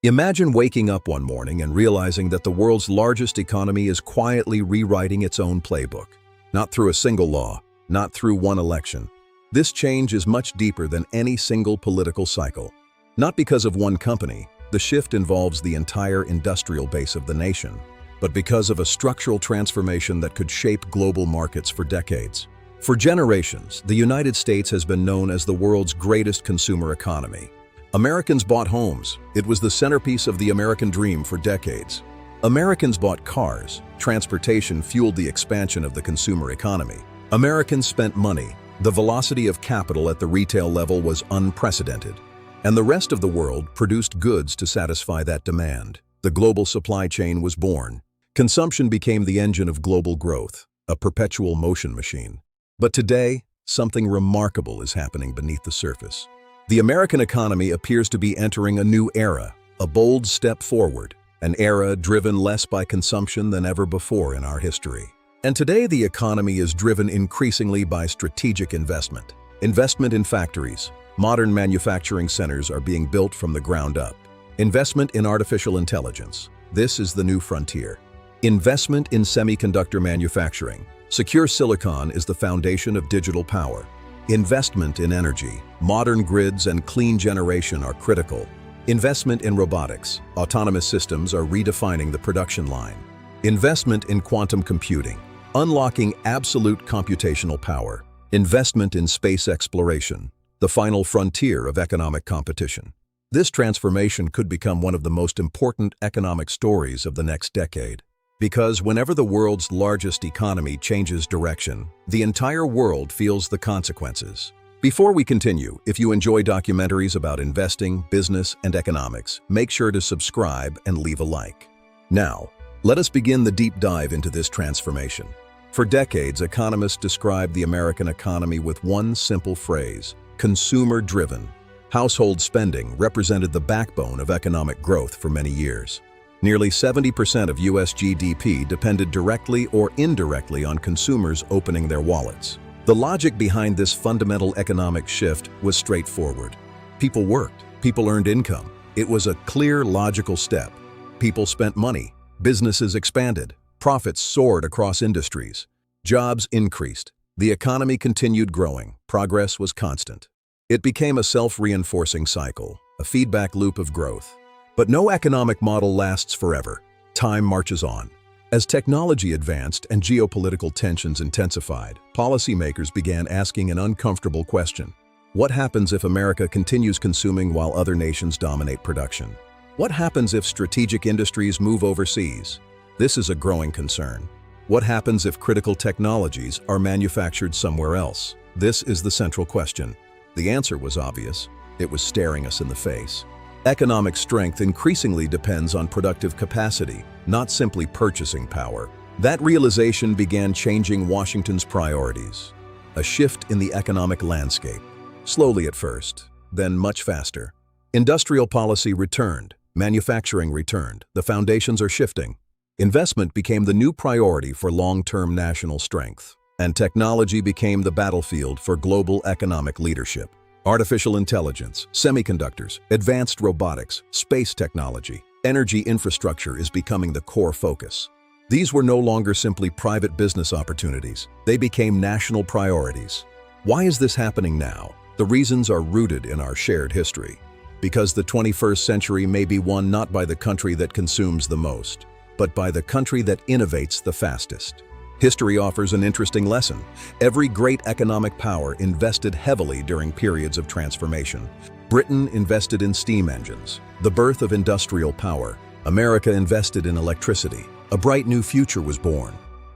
Imagine waking up one morning and realizing that the world's largest economy is quietly rewriting its own playbook. Not through a single law, not through one election. This change is much deeper than any single political cycle. Not because of one company, the shift involves the entire industrial base of the nation, but because of a structural transformation that could shape global markets for decades. For generations, the United States has been known as the world's greatest consumer economy. Americans bought homes. It was the centerpiece of the American dream for decades. Americans bought cars. Transportation fueled the expansion of the consumer economy. Americans spent money. The velocity of capital at the retail level was unprecedented. And the rest of the world produced goods to satisfy that demand. The global supply chain was born. Consumption became the engine of global growth, a perpetual motion machine. But today, something remarkable is happening beneath the surface. The American economy appears to be entering a new era, a bold step forward, an era driven less by consumption than ever before in our history. And today the economy is driven increasingly by strategic investment. Investment in factories. Modern manufacturing centers are being built from the ground up. Investment in artificial intelligence. This is the new frontier. Investment in semiconductor manufacturing. Secure silicon is the foundation of digital power. Investment in energy, modern grids and clean generation are critical. Investment in robotics, autonomous systems are redefining the production line. Investment in quantum computing, unlocking absolute computational power. Investment in space exploration, the final frontier of economic competition. This transformation could become one of the most important economic stories of the next decade. Because whenever the world's largest economy changes direction, the entire world feels the consequences. Before we continue, if you enjoy documentaries about investing, business, and economics, make sure to subscribe and leave a like. Now, let us begin the deep dive into this transformation. For decades, economists described the American economy with one simple phrase: consumer-driven. Household spending represented the backbone of economic growth for many years. Nearly 70% of U.S. GDP depended directly or indirectly on consumers opening their wallets. The logic behind this fundamental economic shift was straightforward. People worked, people earned income. It was a clear, logical step. People spent money, businesses expanded, profits soared across industries, jobs increased, the economy continued growing, progress was constant. It became a self-reinforcing cycle, a feedback loop of growth. But no economic model lasts forever. Time marches on. As technology advanced and geopolitical tensions intensified, policymakers began asking an uncomfortable question. What happens if America continues consuming while other nations dominate production? What happens if strategic industries move overseas? This is a growing concern. What happens if critical technologies are manufactured somewhere else? This is the central question. The answer was obvious. It was staring us in the face. Economic strength increasingly depends on productive capacity, not simply purchasing power. That realization began changing Washington's priorities. A shift in the economic landscape. Slowly at first, then much faster. Industrial policy returned. Manufacturing returned. The foundations are shifting. Investment became the new priority for long-term national strength. And technology became the battlefield for global economic leadership. Artificial intelligence, semiconductors, advanced robotics, space technology, energy infrastructure is becoming the core focus. These were no longer simply private business opportunities. They became national priorities. Why is this happening now? The reasons are rooted in our shared history. Because the 21st century may be won not by the country that consumes the most, but by the country that innovates the fastest. History offers an interesting lesson. Every great economic power invested heavily during periods of transformation. Britain invested in steam engines, the birth of industrial power. America invested in electricity. A bright new future was born.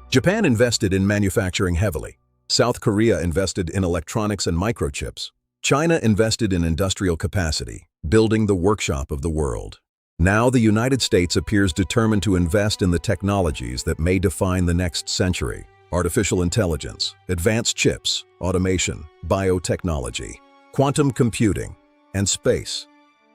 Japan invested in manufacturing heavily. South Korea invested in electronics and microchips. China invested in industrial capacity, building the workshop of the world. Now the United States appears determined to invest in the technologies that may define the next century. Artificial intelligence, advanced chips, automation, biotechnology, quantum computing, and space.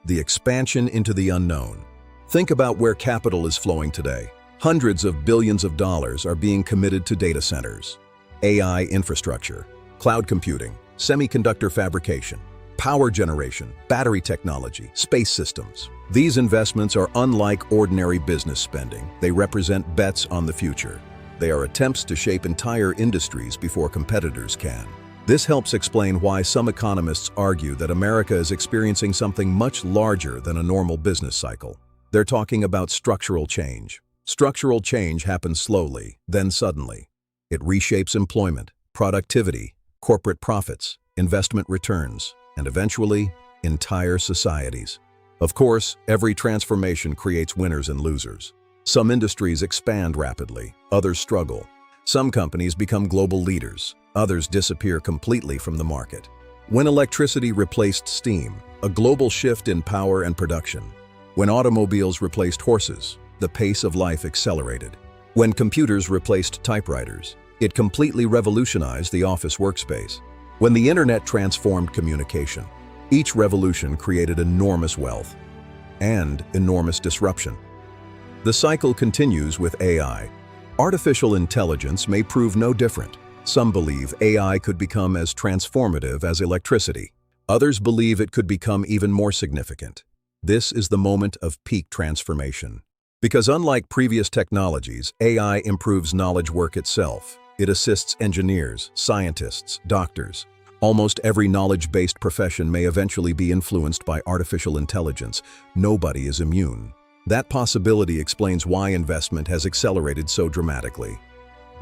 The expansion into the unknown. Think about where capital is flowing today. Hundreds of billions of dollars are being committed to data centers, AI infrastructure, cloud computing, semiconductor fabrication, power generation, battery technology, space systems. These investments are unlike ordinary business spending. They represent bets on the future. They are attempts to shape entire industries before competitors can. This helps explain why some economists argue that America is experiencing something much larger than a normal business cycle. They're talking about structural change. Structural change happens slowly, then suddenly. It reshapes employment, productivity, corporate profits, investment returns, and eventually, entire societies. Of course, every transformation creates winners and losers. Some industries expand rapidly, others struggle. Some companies become global leaders, others disappear completely from the market. When electricity replaced steam, a global shift in power and production. When automobiles replaced horses, the pace of life accelerated. When computers replaced typewriters, it completely revolutionized the office workspace. When the internet transformed communication, each revolution created enormous wealth and enormous disruption. The cycle continues with AI. Artificial intelligence may prove no different. Some believe AI could become as transformative as electricity. Others believe it could become even more significant. This is the moment of peak transformation. Because unlike previous technologies, AI improves knowledge work itself. It assists engineers, scientists, doctors. Almost every knowledge-based profession may eventually be influenced by artificial intelligence. Nobody is immune. That possibility explains why investment has accelerated so dramatically.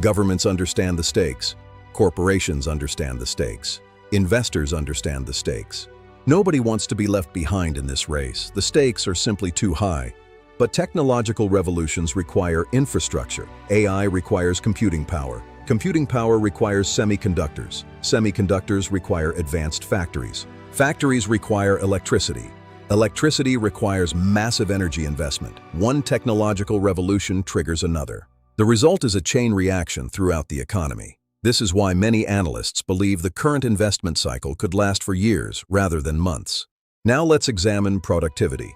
Governments understand the stakes. Corporations understand the stakes. Investors understand the stakes. Nobody wants to be left behind in this race. The stakes are simply too high. But technological revolutions require infrastructure. AI requires computing power. Computing power requires semiconductors. Semiconductors require advanced factories. Factories require electricity. Electricity requires massive energy investment. One technological revolution triggers another. The result is a chain reaction throughout the economy. This is why many analysts believe the current investment cycle could last for years rather than months. Now let's examine productivity.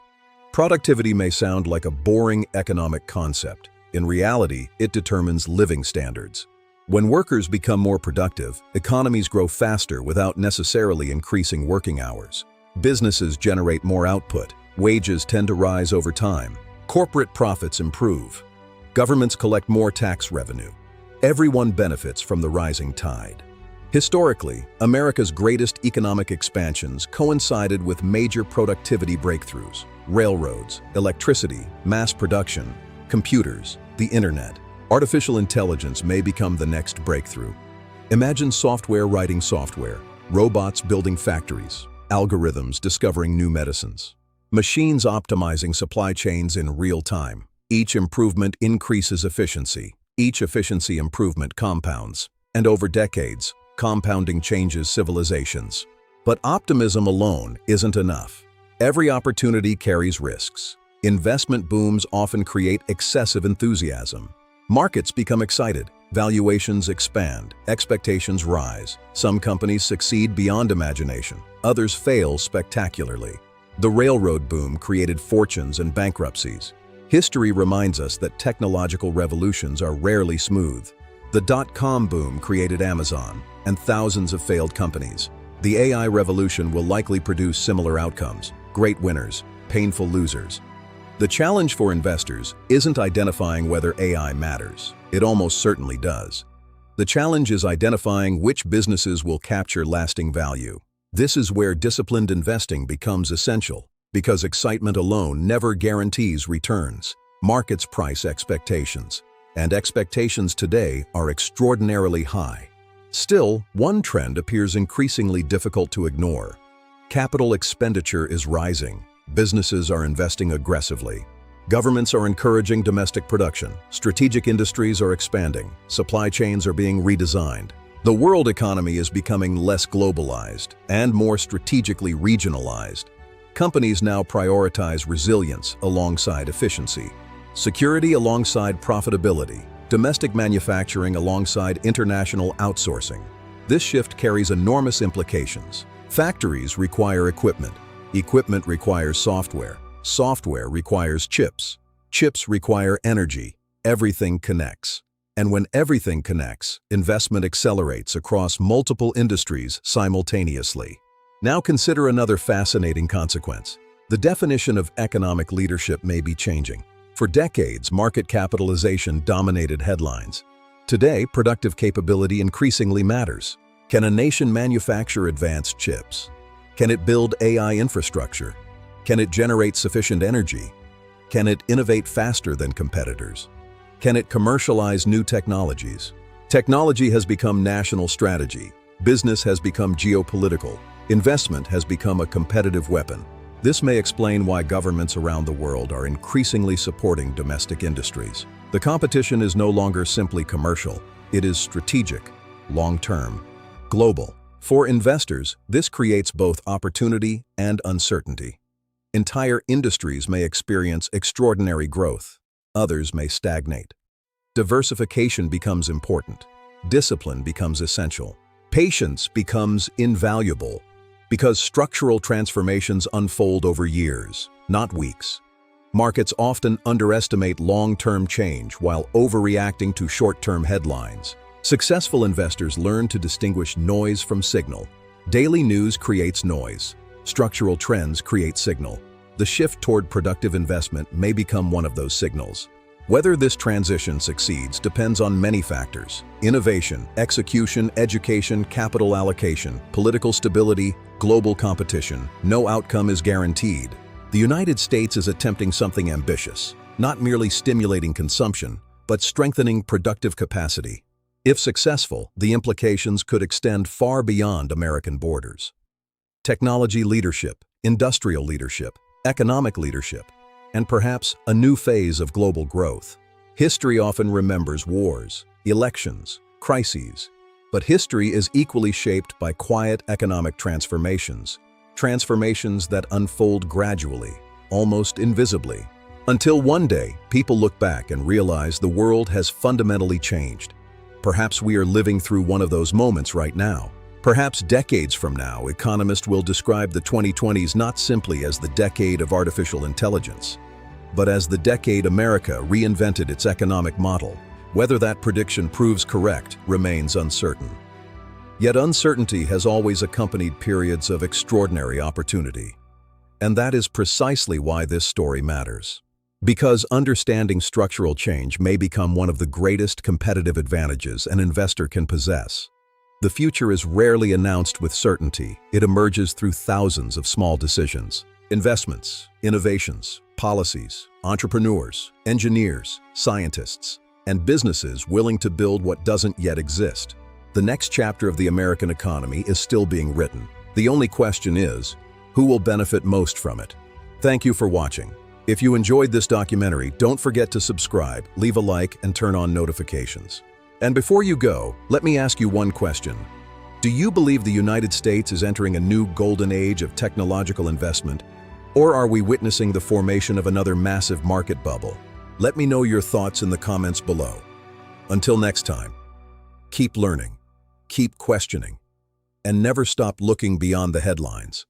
Productivity may sound like a boring economic concept. In reality, it determines living standards. When workers become more productive, economies grow faster without necessarily increasing working hours. Businesses generate more output. Wages tend to rise over time. Corporate profits improve. Governments collect more tax revenue. Everyone benefits from the rising tide. Historically, America's greatest economic expansions coincided with major productivity breakthroughs: railroads, electricity, mass production, computers, the internet. Artificial intelligence may become the next breakthrough. Imagine software writing software, robots building factories, algorithms discovering new medicines, machines optimizing supply chains in real time. Each improvement increases efficiency. Each efficiency improvement compounds, and over decades, compounding changes civilizations. But optimism alone isn't enough. Every opportunity carries risks. Investment booms often create excessive enthusiasm. Markets become excited, valuations expand, expectations rise. Some companies succeed beyond imagination, others fail spectacularly. The railroad boom created fortunes and bankruptcies. History reminds us that technological revolutions are rarely smooth. The dot-com boom created Amazon and thousands of failed companies. The AI revolution will likely produce similar outcomes: great winners, painful losers. The challenge for investors isn't identifying whether AI matters. It almost certainly does. The challenge is identifying which businesses will capture lasting value. This is where disciplined investing becomes essential, because excitement alone never guarantees returns. Markets price expectations, and expectations today are extraordinarily high. Still, one trend appears increasingly difficult to ignore. Capital expenditure is rising. Businesses are investing aggressively. Governments are encouraging domestic production. Strategic industries are expanding. Supply chains are being redesigned. The world economy is becoming less globalized and more strategically regionalized. Companies now prioritize resilience alongside efficiency, security alongside profitability, domestic manufacturing alongside international outsourcing. This shift carries enormous implications. Factories require equipment. Equipment requires software. Software requires chips. Chips require energy. Everything connects. And when everything connects, investment accelerates across multiple industries simultaneously. Now consider another fascinating consequence. The definition of economic leadership may be changing. For decades, market capitalization dominated headlines. Today, productive capability increasingly matters. Can a nation manufacture advanced chips? Can it build AI infrastructure? Can it generate sufficient energy? Can it innovate faster than competitors? Can it commercialize new technologies? Technology has become national strategy. Business has become geopolitical. Investment has become a competitive weapon. This may explain why governments around the world are increasingly supporting domestic industries. The competition is no longer simply commercial. It is strategic, long-term, global. For investors, this creates both opportunity and uncertainty. Entire industries may experience extraordinary growth. Others may stagnate. Diversification becomes important. Discipline becomes essential. Patience becomes invaluable, because structural transformations unfold over years, not weeks. Markets often underestimate long-term change while overreacting to short-term headlines. Successful investors learn to distinguish noise from signal. Daily news creates noise. Structural trends create signal. The shift toward productive investment may become one of those signals. Whether this transition succeeds depends on many factors: innovation, execution, education, capital allocation, political stability, global competition. No outcome is guaranteed. The United States is attempting something ambitious, not merely stimulating consumption, but strengthening productive capacity. If successful, the implications could extend far beyond American borders. Technology leadership, industrial leadership, economic leadership, and perhaps a new phase of global growth. History often remembers wars, elections, crises, but history is equally shaped by quiet economic transformations that unfold gradually, almost invisibly, until one day people look back and realize the world has fundamentally changed. Perhaps we are living through one of those moments right now. Perhaps decades from now, economists will describe the 2020s not simply as the decade of artificial intelligence, but as the decade America reinvented its economic model. Whether that prediction proves correct remains uncertain. Yet uncertainty has always accompanied periods of extraordinary opportunity. And that is precisely why this story matters. Because understanding structural change may become one of the greatest competitive advantages an investor can possess. The future is rarely announced with certainty. It emerges through thousands of small decisions. Investments, innovations, policies, entrepreneurs, engineers, scientists, and businesses willing to build what doesn't yet exist. The next chapter of the American economy is still being written. The only question is, who will benefit most from it? Thank you for watching. If you enjoyed this documentary, don't forget to subscribe, leave a like, and turn on notifications. And before you go, let me ask you one question. Do you believe the United States is entering a new golden age of technological investment, or are we witnessing the formation of another massive market bubble? Let me know your thoughts in the comments below. Until next time, keep learning, keep questioning, and never stop looking beyond the headlines.